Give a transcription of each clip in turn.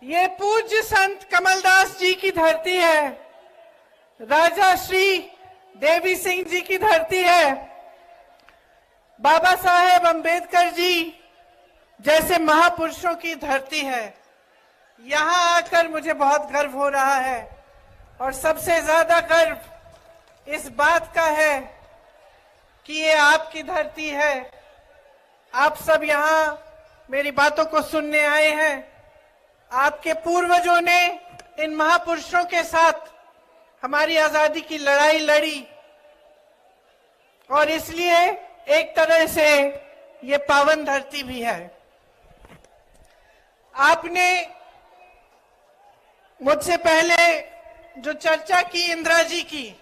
ये पूज्य संत कमलदास जी की धरती है, राजा श्री देवी सिंह जी की धरती है, बाबा साहेब अंबेडकर जी जैसे महापुरुषों की धरती है। यहाँ आकर मुझे बहुत गर्व हो रहा है और सबसे ज्यादा गर्व इस बात का है कि ये आपकी धरती है। आप सब यहाँ मेरी बातों को सुनने आए हैं। आपके पूर्वजों ने इन महापुरुषों के साथ हमारी आजादी की लड़ाई लड़ी और इसलिए एक तरह से ये पावन धरती भी है। आपने मुझसे पहले जो चर्चा की इंदिरा जी की,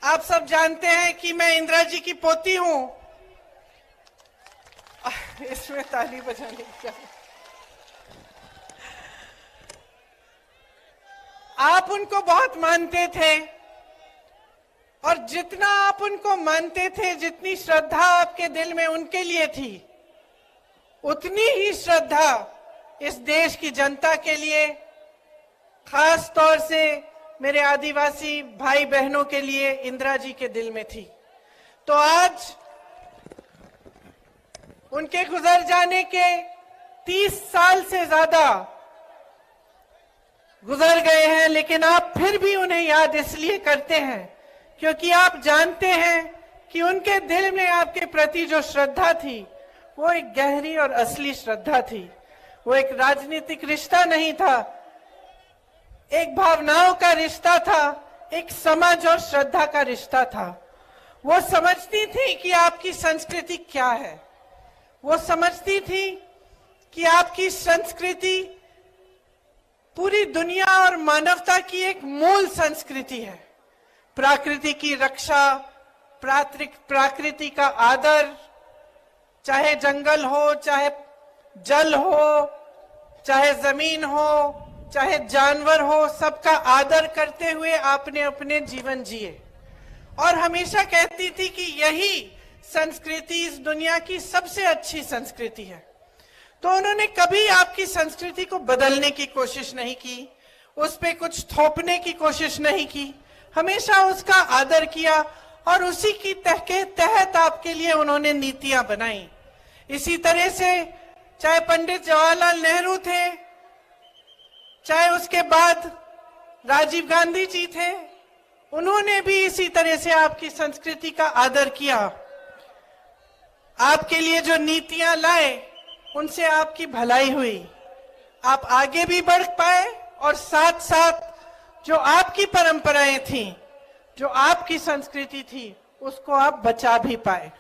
आप सब जानते हैं कि मैं इंदिरा जी की पोती हूं। इसमें ताली बजाने की, आप उनको बहुत मानते थे और जितना आप उनको मानते थे, जितनी श्रद्धा आपके दिल में उनके लिए थी, उतनी ही श्रद्धा इस देश की जनता के लिए, खास तौर से मेरे आदिवासी भाई बहनों के लिए इंदिरा जी के दिल में थी। तो आज उनके गुजर जाने के 30 साल से ज्यादा गुजर गए हैं, लेकिन आप फिर भी उन्हें याद इसलिए करते हैं क्योंकि आप जानते हैं कि उनके दिल में आपके प्रति जो श्रद्धा थी वो एक गहरी और असली श्रद्धा थी। वो एक राजनीतिक रिश्ता नहीं था, एक भावनाओं का रिश्ता था, एक समझ और श्रद्धा का रिश्ता था। वो समझती थी कि आपकी संस्कृति क्या है, वो समझती थी कि आपकी संस्कृति पूरी दुनिया और मानवता की एक मूल संस्कृति है। प्रकृति की रक्षा, प्रकृति का आदर, चाहे जंगल हो, चाहे जल हो, चाहे जमीन हो, चाहे जानवर हो, सबका आदर करते हुए आपने अपने जीवन जिए और हमेशा कहती थी कि यही संस्कृति इस दुनिया की सबसे अच्छी संस्कृति है। तो उन्होंने कभी आपकी संस्कृति को बदलने की कोशिश नहीं की, उस पे कुछ थोपने की कोशिश नहीं की, हमेशा उसका आदर किया और उसी की तहत आपके लिए उन्होंने नीतियां बनाई। इसी तरह से चाहे पंडित जवाहरलाल नेहरू थे, चाहे उसके बाद राजीव गांधी जी थे, उन्होंने भी इसी तरह से आपकी संस्कृति का आदर किया। आपके लिए जो नीतियां लाए उनसे आपकी भलाई हुई, आप आगे भी बढ़ पाए और साथ साथ जो आपकी परंपराएं थी, जो आपकी संस्कृति थी, उसको आप बचा भी पाए।